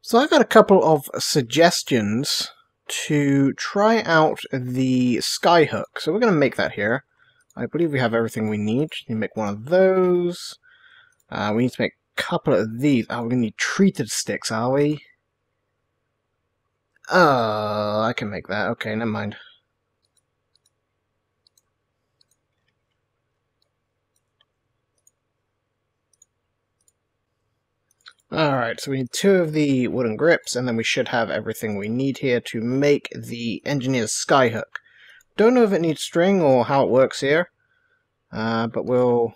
So I've got a couple of suggestions to try out the skyhook. So we're going to make that here. I believe we have everything we need. Just need to make one of those. We need to make a couple of these. Oh, we're going to need treated sticks, are we? Oh, I can make that. Okay, never mind. Alright, so we need 2 of the wooden grips, and then we should have everything we need here to make the engineer's skyhook. Don't know if it needs string or how it works here, but we'll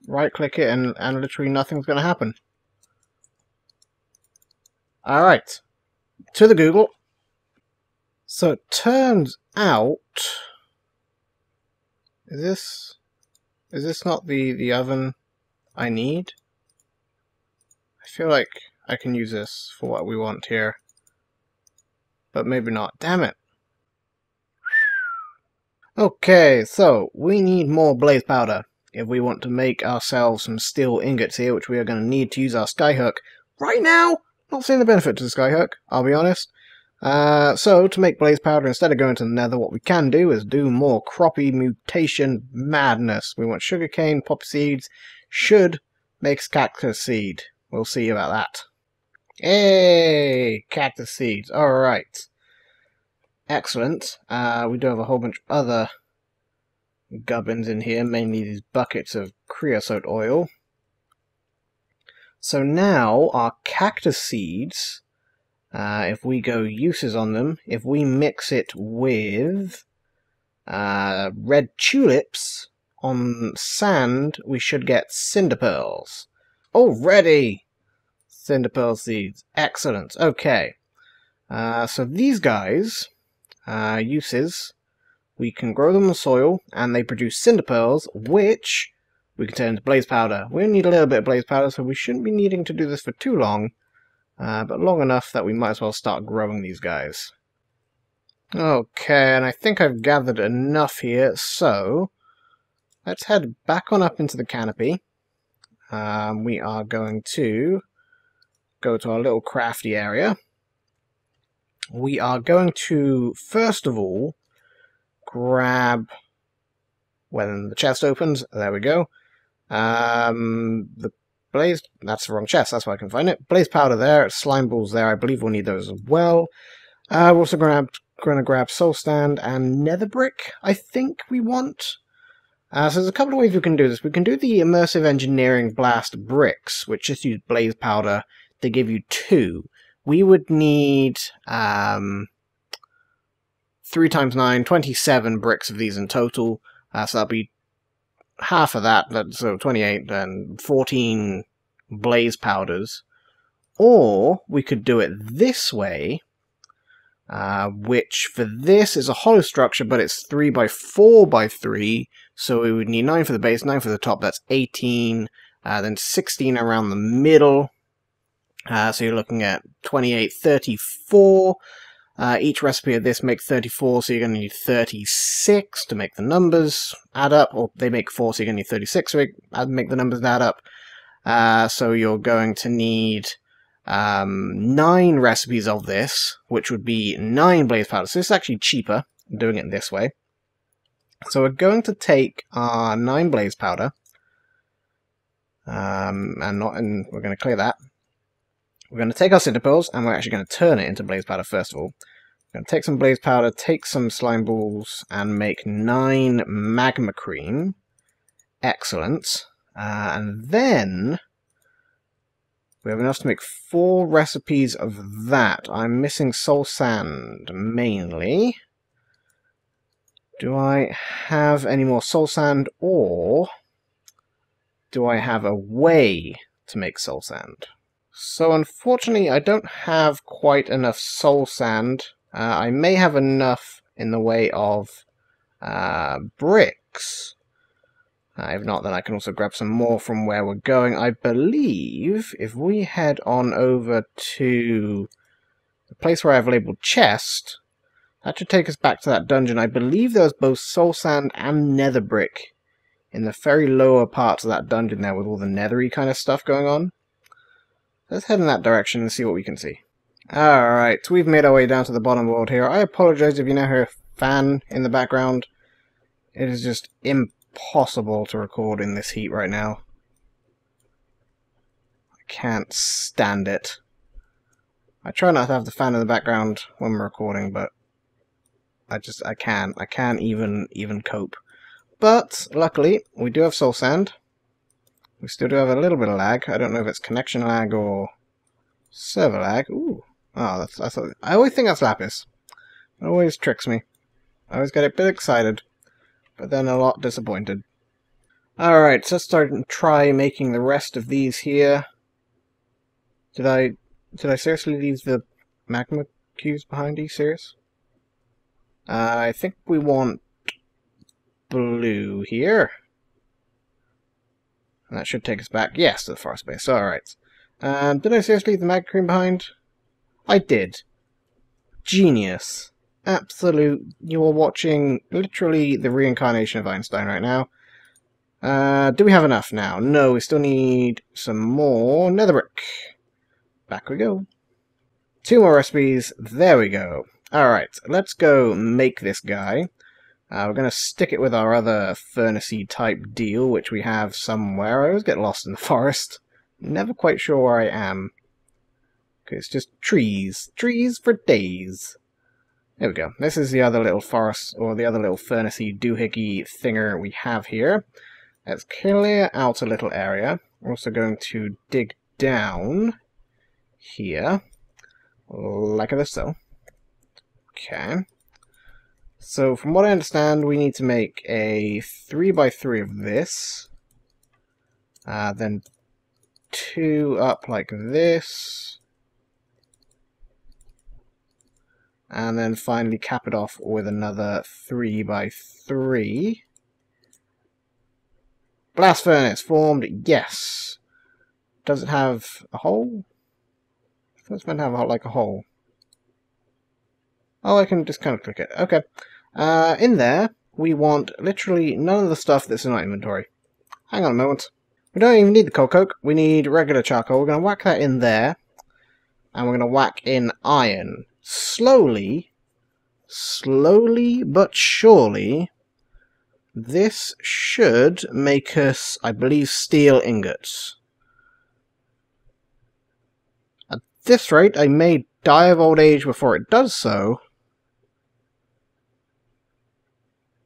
right-click it and literally nothing's going to happen. Alright, to the Google. So it turns out... Is this not the oven I need? I feel like I can use this for what we want here. But maybe not. Damn it. Okay, so we need more blaze powder if we want to make ourselves some steel ingots here, which we are going to need to use our skyhook. Right now, not seeing the benefit to the skyhook, I'll be honest. So, to make blaze powder, instead of going to the nether, what we can do is do more croppy mutation madness. We want sugarcane, poppy seeds, should make cactus seed. We'll see about that. Hey! Cactus seeds. Alright. Excellent. We do have a whole bunch of other gubbins in here, mainly these buckets of creosote oil. So now, our cactus seeds... if we go uses on them, if we mix it with red tulips on sand, we should get cinder pearls. Already! Cinder pearl seeds. Excellent. Okay. So these guys, uses, we can grow them in soil, and they produce cinder pearls, which we can turn into blaze powder. We need a little bit of blaze powder, so we shouldn't be needing to do this for too long. But long enough that we might as well start growing these guys. Okay, and I think I've gathered enough here, so let's head back on up into the canopy. We are going to go to our little crafty area. We are going to, first of all, grab... when the chest opens, there we go. The blaze, that's the wrong chest, that's why I can find it. Blaze powder there, slime balls there, I believe we'll need those as well. We're also going to grab soul stand and nether brick, I think we want. So there's a couple of ways we can do this. We can do the immersive engineering blast bricks, which just use blaze powder. They give you 2. We would need 3 times 9, 27 bricks of these in total. So that'll be half of that, so 28, and 14 blaze powders. Or we could do it this way, which for this is a hollow structure, but it's 3 by 4 by 3, so we would need 9 for the base, 9 for the top, that's 18, then 16 around the middle, so you're looking at 28, 34. Each recipe of this makes 34, so you're going to need 36 to make the numbers add up, or they make 4, so you're going to need 36 to make the numbers add up. So you're going to need 9 recipes of this, which would be 9 blaze powder. So it's actually cheaper doing it this way. So we're going to take our 9 blaze powder, and we're going to clear that. We're going to take our cinder pearls, and we're actually going to turn it into blaze powder first of all. We're going to take some blaze powder, take some slime balls, and make 9 magma cream. Excellent. And then we have enough to make 4 recipes of that. I'm missing soul sand, mainly. Do I have any more soul sand, or do I have a way to make soul sand? So unfortunately I don't have quite enough soul sand. I may have enough in the way of bricks. If not, then I can also grab some more from where we're going. I believe if we head on over to the place where I've labeled chest, that should take us back to that dungeon. I believe there's both soul sand and nether brick in the very lower parts of that dungeon there with all the nethery kind of stuff going on. Let's head in that direction and see what we can see. Alright, we've made our way down to the bottom world here. I apologize if you now hear a fan in the background. It is just impossible to record in this heat right now. I can't stand it. I try not to have the fan in the background when we're recording, but I can't even cope. But luckily, we do have soul sand. We still do have a little bit of lag. I don't know if it's connection lag or server lag. Ooh. Oh, I always think that's lapis. It always tricks me. I always get a bit excited, but then a lot disappointed. Alright, so let's start and try making the rest of these here. Did I seriously leave the magma cubes behind? Are you serious? I think we want blue here. And that should take us back, yes, to the forest base. Alright. Did I seriously leave the magma cream behind? I did. Genius. Absolute. You are watching literally the reincarnation of Einstein right now. Do we have enough now? No, we still need some more nether brick. Back we go. 2 more recipes. There we go. Alright, let's go make this guy. We're going to stick it with our other furnace-y type deal, which we have somewhere. I always get lost in the forest. Never quite sure where I am. Okay, it's just trees. Trees for days. There we go. This is the other little forest, or the other little furnace-y doohickey thinger we have here. Let's clear out a little area. We're also going to dig down here, like this so. Okay. So, from what I understand, we need to make a 3x3 of this. Then 2 up like this. And then finally cap it off with another 3x3. Blast furnace formed, yes. Does it have a hole? I thought it's meant to have like a hole. Oh, I can just kind of click it. Okay. In there, we want literally none of the stuff that's in our inventory. Hang on a moment. We don't even need the coal coke. We need regular charcoal. We're going to whack that in there. And we're going to whack in iron. Slowly but surely, this should make us, I believe, steel ingots. At this rate, I may die of old age before it does so.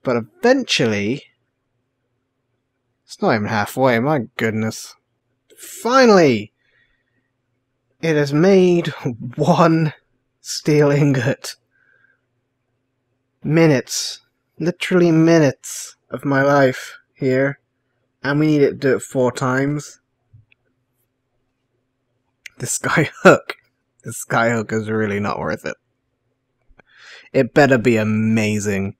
But eventually, it's not even halfway, my goodness. Finally, it has made 1 steel ingot. Minutes, literally minutes of my life here, and we need it to do it 4 times. The skyhook is really not worth it. It better be amazing,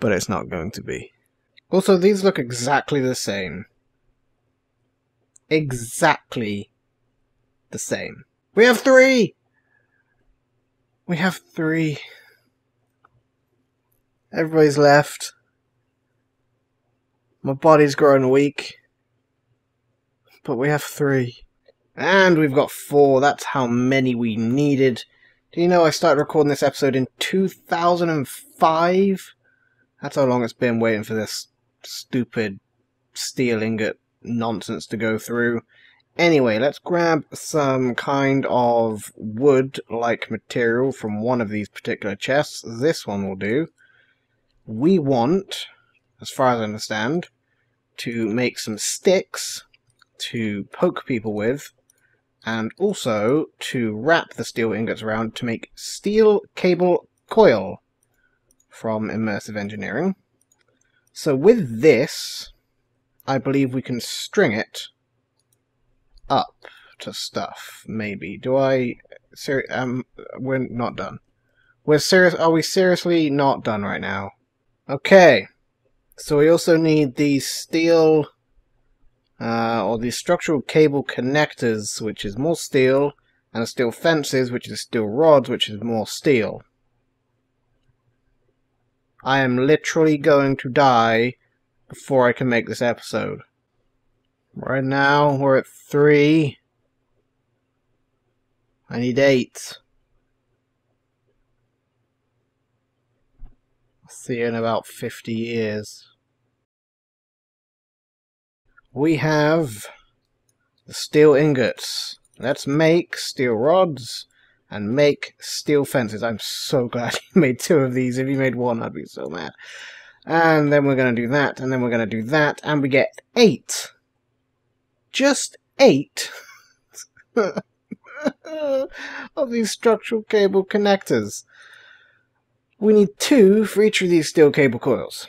but it's not going to be. Also, these look exactly the same. Exactly the same. We have 3! We have 3. Everybody's left. My body's growing weak. But we have 3. And we've got 4. That's how many we needed. Do you know I started recording this episode in 2005? That's how long it's been waiting for this stupid steel ingot nonsense to go through. Anyway, let's grab some kind of wood-like material from one of these particular chests. This one will do. We want, as far as I understand, to make some sticks to poke people with, and also to wrap the steel ingots around to make steel cable coil from immersive engineering. So with this, I believe we can string it up to stuff, maybe. We're not done. Are we seriously not done right now? Okay. So we also need these steel, or these structural cable connectors, which is more steel, and steel fences, which is steel rods, which is more steel. I am literally going to die before I can make this episode. Right now, we're at 3. I need 8. I'll see you in about 50 years. We have the steel ingots. Let's make steel rods and make steel fences. I'm so glad you made 2 of these. If you made 1, I'd be so mad. And then we're going to do that, and then we're going to do that, and we get 8. Just 8 of these structural cable connectors. We need 2 for each of these steel cable coils.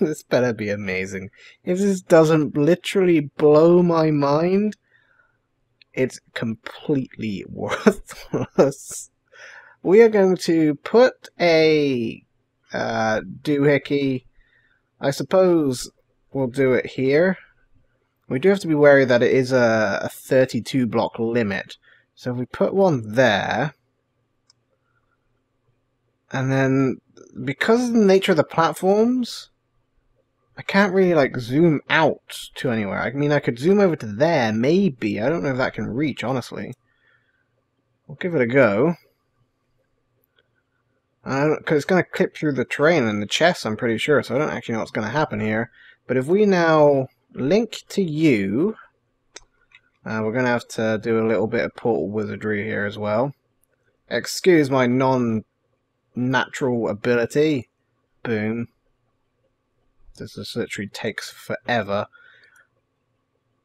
This better be amazing. If this doesn't literally blow my mind, it's completely worthless. We are going to put a doohickey. I suppose we'll do it here. We do have to be wary that it is a 32 block limit. So if we put one there, and then because of the nature of the platforms, I can't really like zoom out to anywhere. I mean, I could zoom over to there, maybe. I don't know if that can reach, honestly. We'll give it a go. Because it's going to clip through the terrain and the chest, I'm pretty sure, so I don't actually know what's going to happen here. But if we now link to you, we're going to have to do a little bit of portal wizardry here as well. Excuse my non-natural ability. Boom. This just literally takes forever.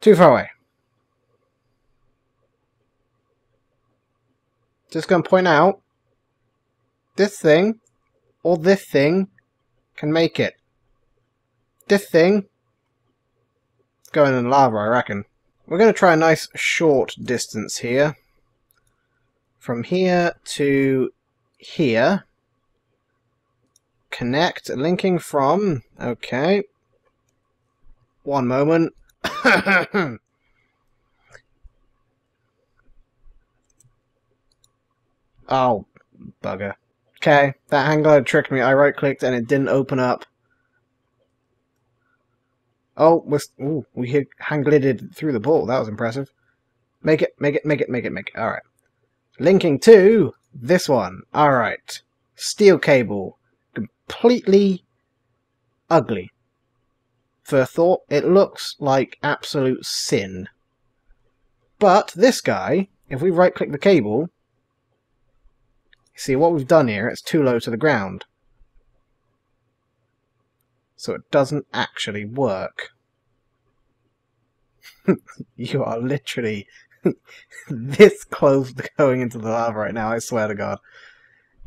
Too far away. Just going to point out, this thing, or this thing, can make it. This thing, it's going in lava, I reckon. We're going to try a nice short distance here. From here to here. Connect, linking from, okay. One moment. Oh, bugger. Okay, that hang glider tricked me. I right-clicked and it didn't open up. Oh, we hit hang glided through the ball. That was impressive. Make it. Alright. Linking to this one. Alright. Steel cable. Completely ugly. For thought, it looks like absolute sin. But this guy, if we right-click the cable, see what we've done here, it's too low to the ground. So it doesn't actually work. You are literally this close to going into the lava right now, I swear to God.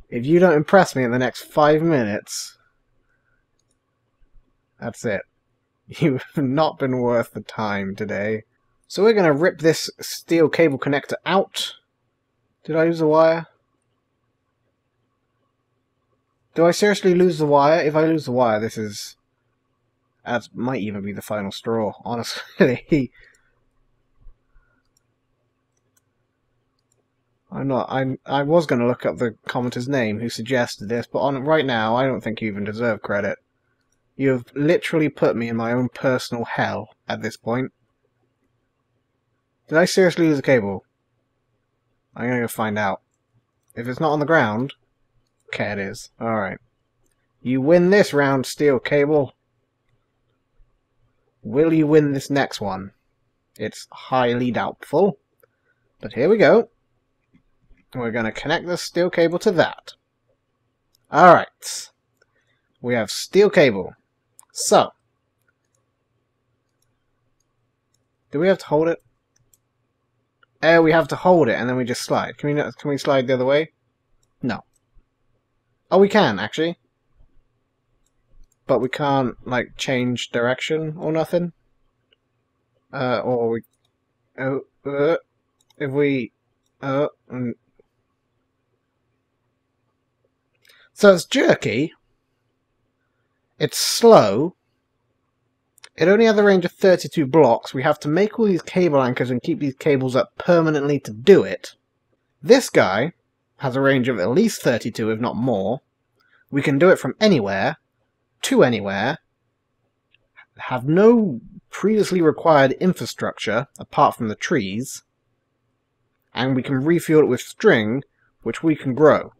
If you don't impress me in the next 5 minutes, that's it. You've not been worth the time today. So we're going to rip this steel cable connector out. Did I lose the wire? Do I seriously lose the wire? If I lose the wire, that might even be the final straw, honestly. I was going to look up the commenter's name who suggested this, but right now, I don't think you even deserve credit. You've literally put me in my own personal hell at this point. Did I seriously lose the cable? I'm going to go find out. If it's not on the ground, okay, it is. Alright. You win this round, steel cable. Will you win this next one? It's highly doubtful. But here we go. We're going to connect the steel cable to that. Alright. We have steel cable. So. Do we have to hold it? Oh, we have to hold it and then we just slide. Can we slide the other way? No. Oh, we can, actually. But we can't, like, change direction or nothing. Or we... Oh, if we... So it's jerky. It's slow. It only has a range of 32 blocks. We have to make all these cable anchors and keep these cables up permanently to do it. This guy has a range of at least 32, if not more. We can do it from anywhere to anywhere. Have no previously required infrastructure, apart from the trees, and we can refuel it with string, which we can grow.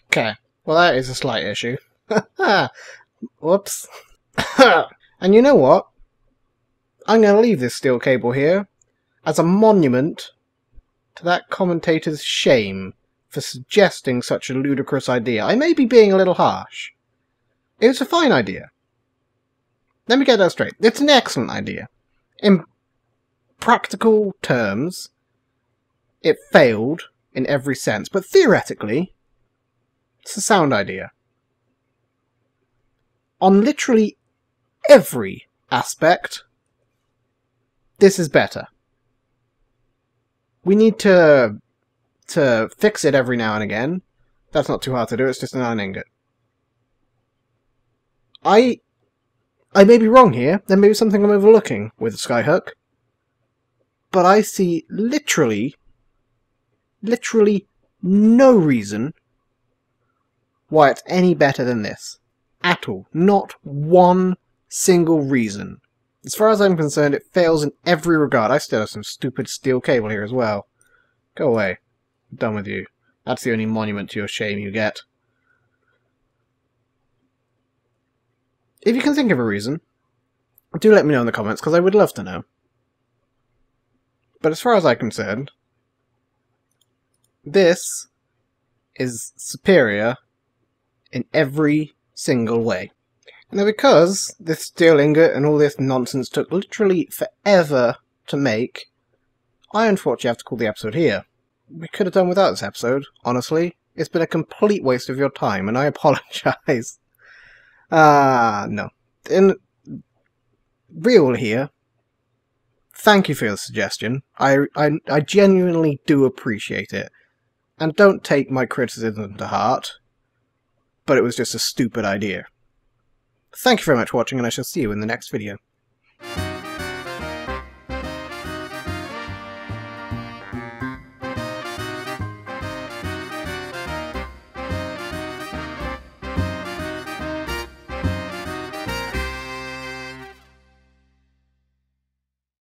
Okay, well that is a slight issue. Whoops. And you know what? I'm going to leave this steel cable here as a monument to that commentator's shame for suggesting such a ludicrous idea. I may be being a little harsh. It was a fine idea. Let me get that straight. It's an excellent idea. In practical terms, it failed in every sense, but theoretically, it's a sound idea. On literally every aspect, this is better. We need to fix it every now and again. That's not too hard to do, it's just an iron ingot. I may be wrong here, there may be something I'm overlooking with Skyhook, but I see literally no reason why it's any better than this. At all. Not one single reason. As far as I'm concerned, it fails in every regard. I still have some stupid steel cable here as well. Go away. I'm done with you. That's the only monument to your shame you get. If you can think of a reason, do let me know in the comments, because I would love to know. But as far as I'm concerned, this is superior in every single way. Now, because this steel ingot and all this nonsense took literally forever to make, I unfortunately have to call the episode here. We could have done without this episode, honestly. It's been a complete waste of your time, and I apologise. No. In real here, thank you for your suggestion. I genuinely do appreciate it. And don't take my criticism to heart, but it was just a stupid idea. Thank you very much for watching, and I shall see you in the next video.